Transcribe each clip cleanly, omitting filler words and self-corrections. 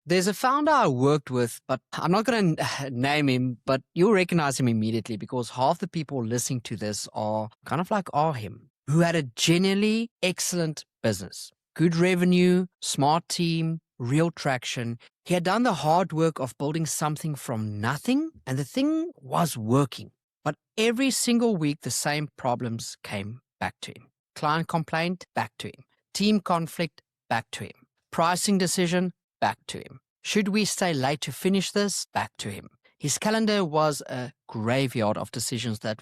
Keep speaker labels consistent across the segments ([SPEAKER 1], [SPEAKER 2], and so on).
[SPEAKER 1] There's a founder I worked with, but I'm not going to name him, but you'll recognize him immediately because half the people listening to this are kind of like him, who had a genuinely excellent business, good revenue, smart team, real traction. He had done the hard work of building something from nothing, and the thing was working. But every single week, the same problems came back to him. Client complaint, back to him. Team conflict, back to him. Pricing decision, back to him. Should we stay late to finish this? Back to him. His calendar was a graveyard of decisions that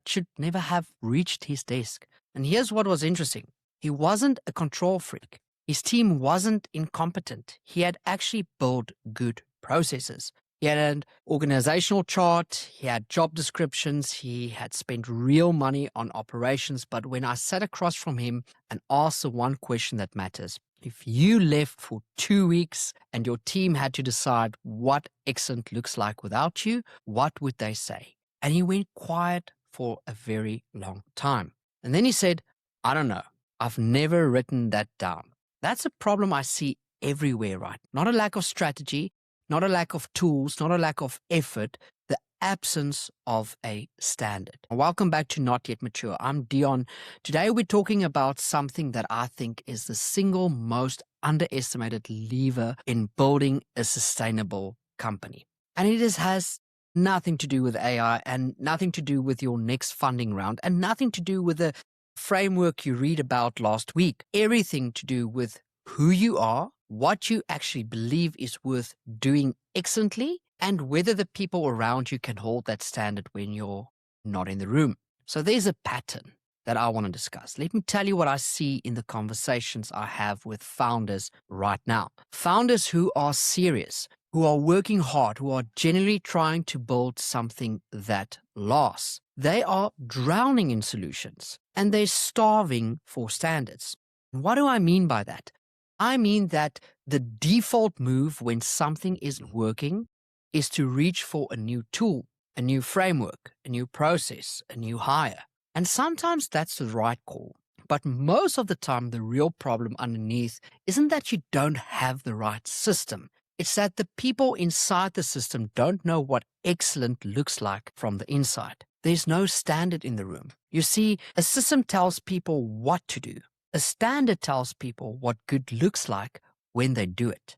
[SPEAKER 1] should never have reached his desk. And here's what was interesting. He wasn't a control freak. His team wasn't incompetent. He had actually built good processes. He had an organizational chart, he had job descriptions, he had spent real money on operations. But when I sat across from him and asked the one question that matters, if you left for 2 weeks and your team had to decide what excellent looks like without you, what would they say? And he went quiet for a very long time. And then he said, I don't know. I've never written that down. That's a problem I see everywhere, right? Not a lack of strategy, not a lack of tools, not a lack of effort, the absence of a standard. Welcome back to Not Yet Mature. I'm Deon. Today we're talking about something that I think is the single most underestimated lever in building a sustainable company. And it has nothing to do with AI and nothing to do with your next funding round and nothing to do with the framework you read about last week. Everything to do with who you are, what you actually believe is worth doing excellently, and whether the people around you can hold that standard when you're not in the room. So there's a pattern that I want to discuss. Let me tell you what I see in the conversations I have with founders right now. Founders who are serious, who are working hard, who are genuinely trying to build something that lasts. They are drowning in solutions and they're starving for standards. And what do I mean by that? I mean that the default move when something isn't working is to reach for a new tool, a new framework, a new process, a new hire. And sometimes that's the right call. But most of the time, the real problem underneath isn't that you don't have the right system. It's that the people inside the system don't know what excellent looks like from the inside. There's no standard in the room. You see, a system tells people what to do. A standard tells people what good looks like when they do it.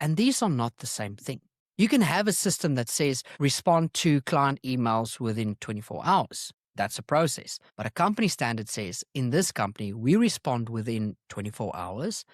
[SPEAKER 1] And these are not the same thing. You can have a system that says respond to client emails within 24 hours. That's a process. But a company standard says, in this company, we respond within 24 hours.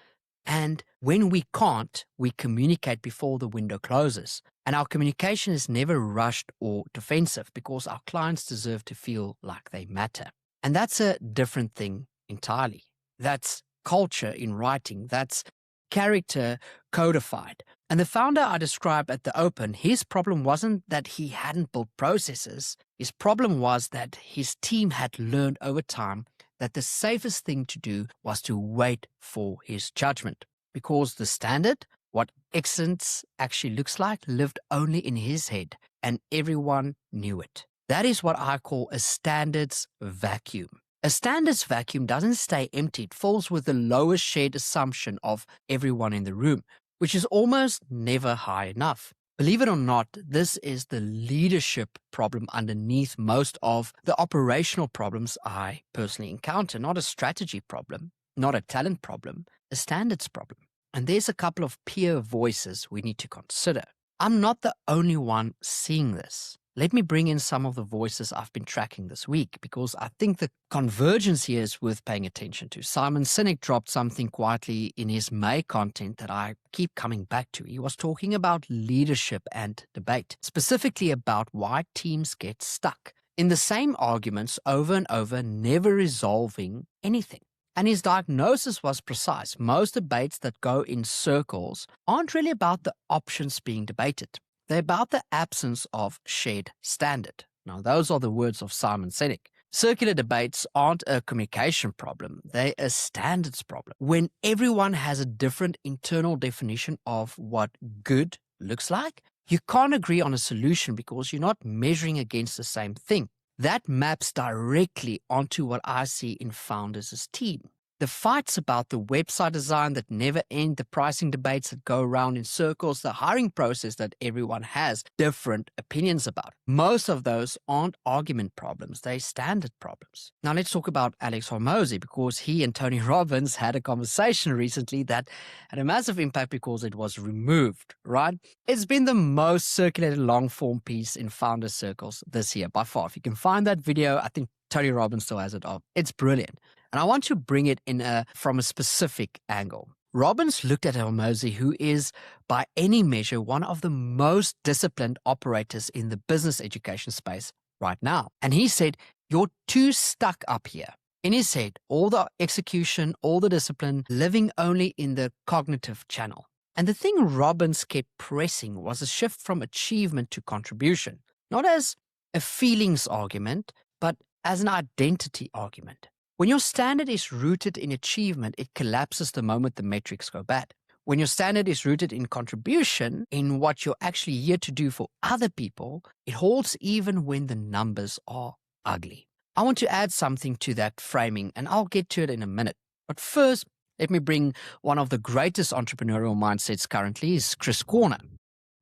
[SPEAKER 1] And when we can't, we communicate before the window closes. And our communication is never rushed or defensive because our clients deserve to feel like they matter. And that's a different thing entirely. That's culture in writing. That's character codified. And the founder I described at the open, his problem wasn't that he hadn't built processes. His problem was that his team had learned over time that the safest thing to do was to wait for his judgment. Because the standard, what excellence actually looks like, lived only in his head, and everyone knew it. That is what I call a standards vacuum. A standards vacuum doesn't stay empty. It fills with the lowest shared assumption of everyone in the room, which is almost never high enough. Believe it or not, this is the leadership problem underneath most of the operational problems I personally encounter. Not a strategy problem, not a talent problem, a standards problem. And there's a couple of peer voices we need to consider. I'm not the only one seeing this. Let me bring in some of the voices I've been tracking this week because I think the convergence here is worth paying attention to. Simon Sinek dropped something quietly in his May content that I keep coming back to. He was talking about leadership and debate, specifically about why teams get stuck in the same arguments over and over, never resolving anything. And his diagnosis was precise. Most debates that go in circles aren't really about the options being debated. They're about the absence of shared standard. Now, those are the words of Simon Sinek. Circular debates aren't a communication problem. They're a standards problem. When everyone has a different internal definition of what good looks like, you can't agree on a solution because you're not measuring against the same thing. That maps directly onto what I see in founders as team. The fights about the website design that never end, the pricing debates that go around in circles, the hiring process that everyone has different opinions about. Most of those aren't argument problems, they're standard problems. Now let's talk about Alex Hormozy, because he and Tony Robbins had a conversation recently that had a massive impact because it was removed, right? It's been the most circulated long-form piece in founder circles this year by far. If you can find that video, I think Tony Robbins still has it up. It's brilliant. And I want to bring it in from a specific angle. Robbins looked at Hormozy, who is, by any measure, one of the most disciplined operators in the business education space right now. And he said, you're too stuck up here. In his head, all the execution, all the discipline, living only in the cognitive channel. And the thing Robbins kept pressing was a shift from achievement to contribution, not as a feelings argument, but as an identity argument. When your standard is rooted in achievement, it collapses the moment the metrics go bad. When your standard is rooted in contribution, in what you're actually here to do for other people, it holds even when the numbers are ugly. I want to add something to that framing, and I'll get to it in a minute. But first, let me bring one of the greatest entrepreneurial mindsets currently is Chris Corner.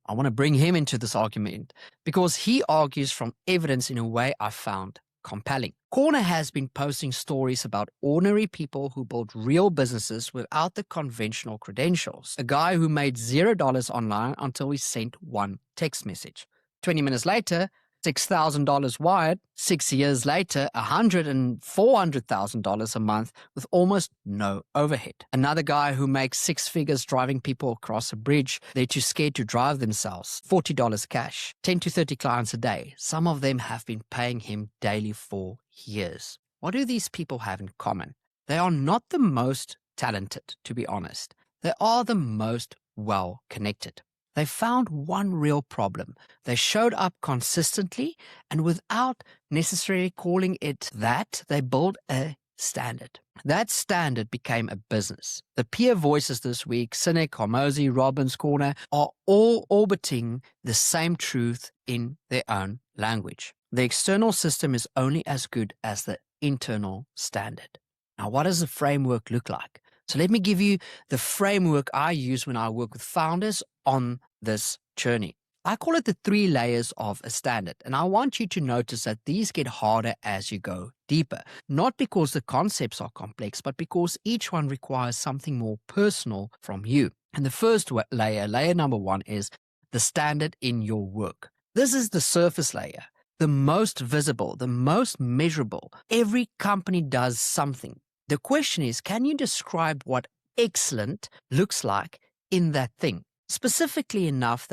[SPEAKER 1] I want to bring him into this argument because he argues from evidence in a way I found compelling. Corner has been posting stories about ordinary people who built real businesses without the conventional credentials. A guy who made $0 online until he sent one text message. 20 minutes later, $6,000 wired. 6 years later, $100,000 and $400,000 a month with almost no overhead. Another guy who makes six figures driving people across a bridge. They're too scared to drive themselves. $40 cash. 10 to 30 clients a day. Some of them have been paying him daily for years. What do these people have in common? They are not the most talented, to be honest. They are the most well-connected. They found one real problem. They showed up consistently, and without necessarily calling it that, they built a standard. That standard became a business. The peer voices this week, Sinek, Hormozy, Robbins, Corner, are all orbiting the same truth in their own language. The external system is only as good as the internal standard. Now, what does the framework look like? So let me give you the framework I use when I work with founders on this journey. I call it the 3 layers of a standard, and I want you to notice that these get harder as you go deeper, not because the concepts are complex, but because each one requires something more personal from you. And the first layer number 1, is the standard in your work. This is the surface layer, the most visible, the most measurable. Every company does something. The question is, can you describe what excellent looks like in that thing? Specifically enough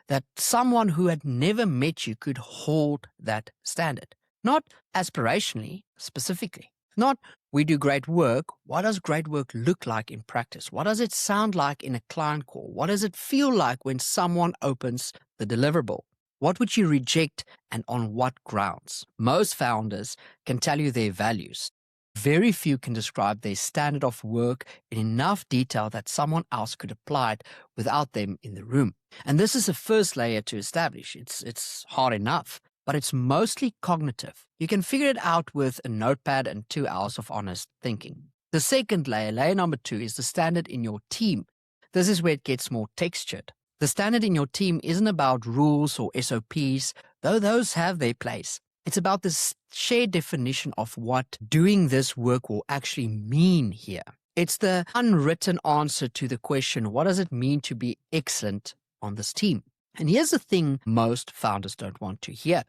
[SPEAKER 1] that someone who had never met you could hold that standard. Not aspirationally, specifically. Not, we do great work. What does great work look like in practice? What does it sound like in a client call? What does it feel like when someone opens the deliverable? What would you reject and on what grounds? Most founders can tell you their values. Very few can describe their standard of work in enough detail that someone else could apply it without them in the room. And this is the first layer to establish. It's hard enough, but it's mostly cognitive. You can figure it out with a notepad and 2 hours of honest thinking. The second layer, layer number 2, is the standard in your team. This is where it gets more textured. The standard in your team isn't about rules or SOPs, though those have their place. It's about this shared definition of what doing this work will actually mean here. It's the unwritten answer to the question, what does it mean to be excellent on this team? And here's the thing most founders don't want to hear.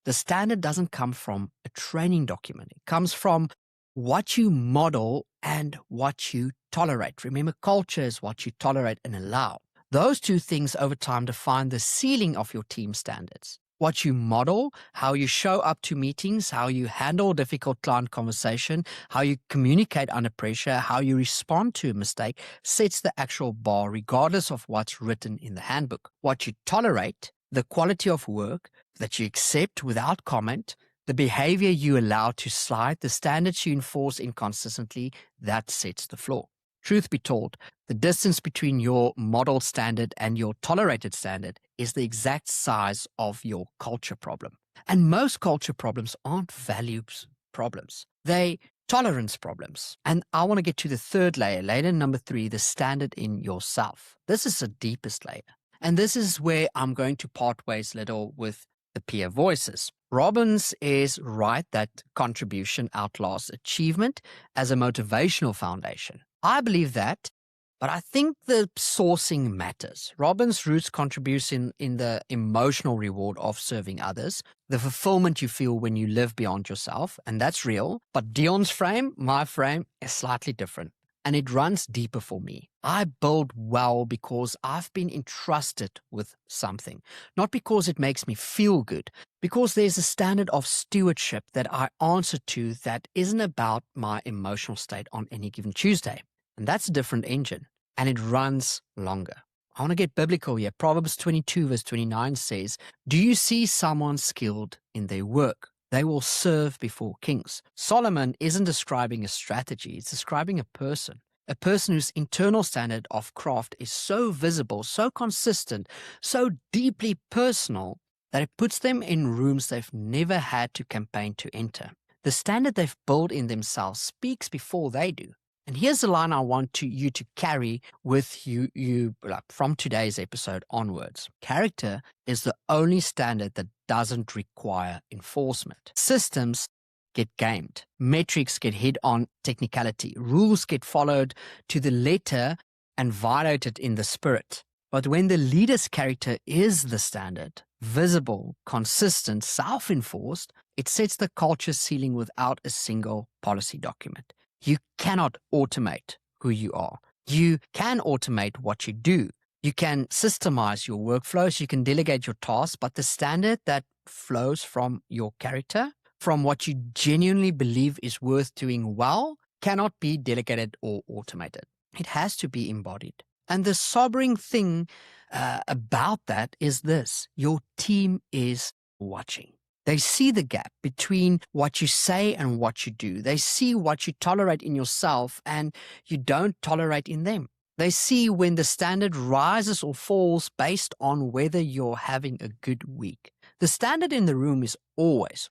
[SPEAKER 1] The standard doesn't come from a training document. It comes from what you model and what you tolerate. Remember, culture is what you tolerate and allow. Those 2 things over time define the ceiling of your team standards. What you model, how you show up to meetings, how you handle difficult client conversation, how you communicate under pressure, how you respond to a mistake, sets the actual bar regardless of what's written in the handbook. What you tolerate, the quality of work that you accept without comment, the behavior you allow to slide, the standards you enforce inconsistently, that sets the floor. Truth be told, the distance between your model standard and your tolerated standard is the exact size of your culture problem. And most culture problems aren't values problems. They tolerance problems. And I want to get to the third layer number 3, the standard in yourself. This is the deepest layer. And this is where I'm going to part ways little with the peer voices. Robbins is right that contribution outlasts achievement as a motivational foundation. I believe that, but I think the sourcing matters. Robbins roots contribution in the emotional reward of serving others, the fulfillment you feel when you live beyond yourself, and that's real. But Deon's frame, my frame, is slightly different, and it runs deeper for me. I build well because I've been entrusted with something, not because it makes me feel good, because there's a standard of stewardship that I answer to that isn't about my emotional state on any given Tuesday. And that's a different engine, and it runs longer. I want to get biblical here. Proverbs 22 verse 29 says, "Do you see someone skilled in their work? They will serve before kings." Solomon isn't describing a strategy, it's describing a person whose internal standard of craft is so visible, so consistent, so deeply personal that it puts them in rooms they've never had to campaign to enter. The standard they've built in themselves speaks before they do. And here's the line I want you to carry with you from today's episode onwards. Character is the only standard that doesn't require enforcement. Systems get gamed. Metrics get hit on technicality. Rules get followed to the letter and violated in the spirit. But when the leader's character is the standard, visible, consistent, self-enforced, it sets the culture ceiling without a single policy document. You cannot automate who you are. You can automate what you do. You can systemize your workflows. You can delegate your tasks, but the standard that flows from your character, from what you genuinely believe is worth doing well, cannot be delegated or automated. It has to be embodied. And the sobering thing about that is this: your team is watching. They see the gap between what you say and what you do. They see what you tolerate in yourself and you don't tolerate in them. They see when the standard rises or falls based on whether you're having a good week. The standard in the room is always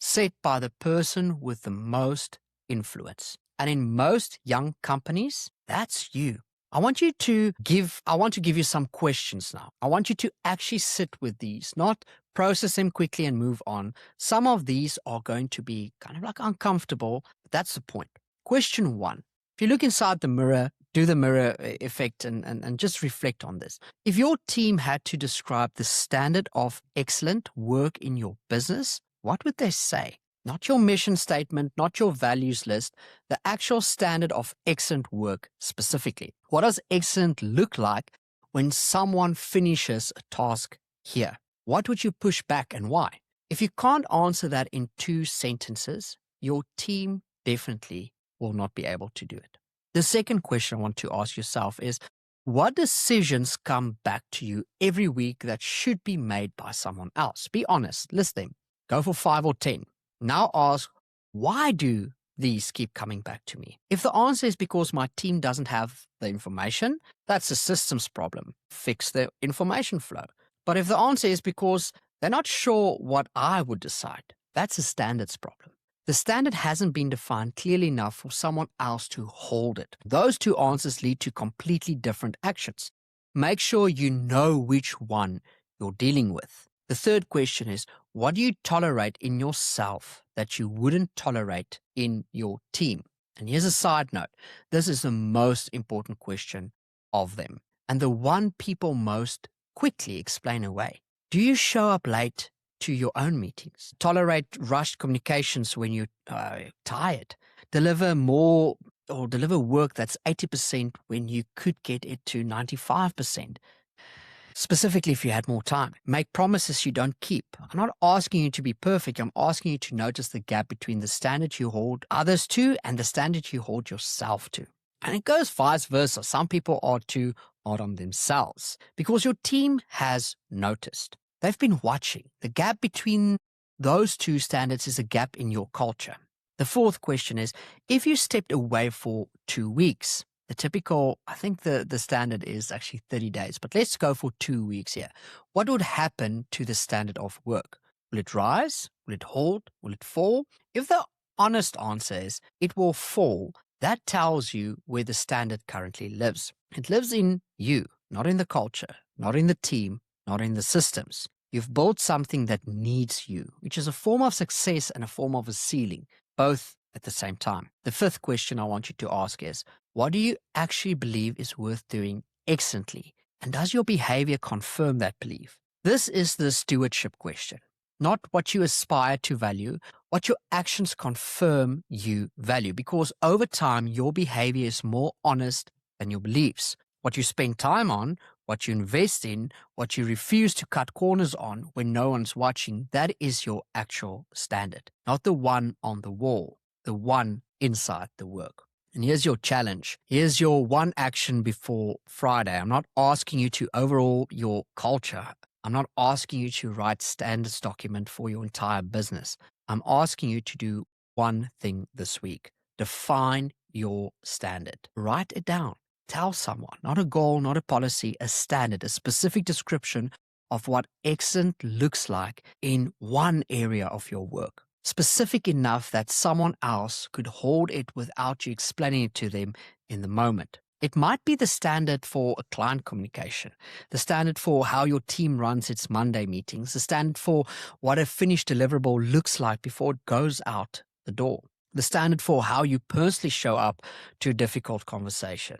[SPEAKER 1] set by the person with the most influence. And in most young companies, that's you. I want to give you some questions now. I want you to actually sit with these, not process them quickly and move on. Some of these are going to be kind of like uncomfortable, but that's the point. Question 1. If you look inside the mirror, do the mirror effect and just reflect on this. If your team had to describe the standard of excellent work in your business, what would they say? Not your mission statement, not your values list, the actual standard of excellent work specifically. What does excellent look like when someone finishes a task here? What would you push back and why? If you can't answer that in 2 sentences, your team definitely will not be able to do it. The second question I want to ask yourself is, what decisions come back to you every week that should be made by someone else? Be honest, list them. Go for 5 or 10. Now ask, why do these keep coming back to me? If the answer is because my team doesn't have the information, that's a systems problem. Fix the information flow. But if the answer is because they're not sure what I would decide, that's a standards problem. The standard hasn't been defined clearly enough for someone else to hold it. Those 2 answers lead to completely different actions. Make sure you know which one you're dealing with. The third question is, what do you tolerate in yourself that you wouldn't tolerate in your team? And here's a side note. This is the most important question of them, and the one people most quickly explain away. Do you show up late to your own meetings? Tolerate rushed communications when you're tired? Deliver more or deliver work that's 80% when you could get it to 95%? Specifically, if you had more time. Make promises you don't keep. I'm not asking you to be perfect. I'm asking you to notice the gap between the standard you hold others to and the standard you hold yourself to. And it goes vice versa. Some people are too hard on themselves because your team has noticed. They've been watching. The gap between those 2 standards is a gap in your culture. The fourth question is, if you stepped away for 2 weeks, the typical, I think the standard is actually 30 days, but let's go for 2 weeks here. What would happen to the standard of work? Will it rise? Will it hold? Will it fall? If the honest answer is it will fall. That tells you where the standard currently lives. It lives in you, not in the culture, not in the team, not in the systems. You've built something that needs you, which is a form of success and a form of a ceiling, both at the same time. The fifth question I want you to ask is, what do you actually believe is worth doing excellently? And does your behavior confirm that belief? This is the stewardship question, not what you aspire to value, what your actions confirm you value, because over time, your behavior is more honest than your beliefs. What you spend time on, what you invest in, what you refuse to cut corners on when no one's watching, that is your actual standard, not the one on the wall, the one inside the work. And here's your challenge. Here's your one action before Friday. I'm not asking you to overhaul your culture. I'm not asking you to write standards document for your entire business. I'm asking you to do one thing this week. Define your standard. Write it down. Tell someone, not a goal, not a policy, a standard, a specific description of what excellent looks like in one area of your work. Specific enough that someone else could hold it without you explaining it to them in the moment. It might be the standard for a client communication, the standard for how your team runs its Monday meetings, the standard for what a finished deliverable looks like before it goes out the door, the standard for how you personally show up to a difficult conversation.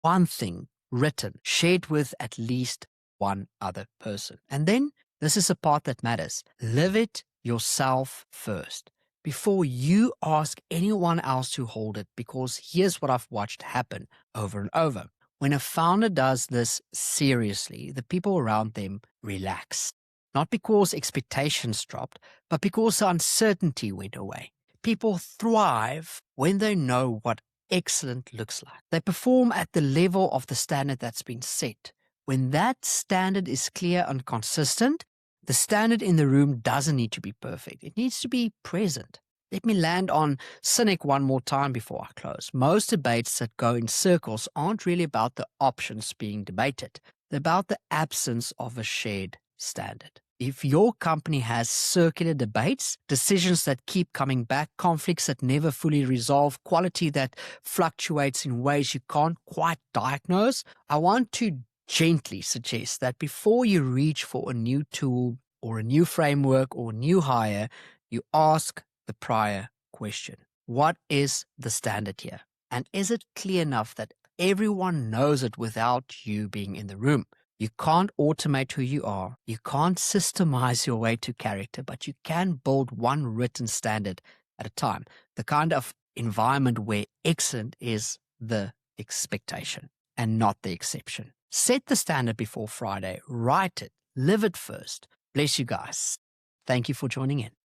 [SPEAKER 1] One thing written, shared with at least one other person. And then this is a part that matters. Live it yourself first before you ask anyone else to hold it, because here's what I've watched happen over and over. When a founder does this seriously, the people around them relax. Not because expectations dropped, but because the uncertainty went away. People thrive when they know what excellent looks like. They perform at the level of the standard that's been set. When that standard is clear and consistent, the standard in the room doesn't need to be perfect. It needs to be present. Let me land on cynic one more time before I close. Most debates that go in circles aren't really about the options being debated. They're about the absence of a shared standard. If your company has circular debates, decisions that keep coming back, conflicts that never fully resolve, quality that fluctuates in ways you can't quite diagnose, I want to gently suggest that before you reach for a new tool or a new framework or a new hire, you ask the prior question. What is the standard here? And is it clear enough that everyone knows it without you being in the room? You can't automate who you are. You can't systemize your way to character, but you can build one written standard at a time. The kind of environment where excellent is the expectation and not the exception. Set the standard before Friday. Write it. Live it first. Bless you guys. Thank you for joining in.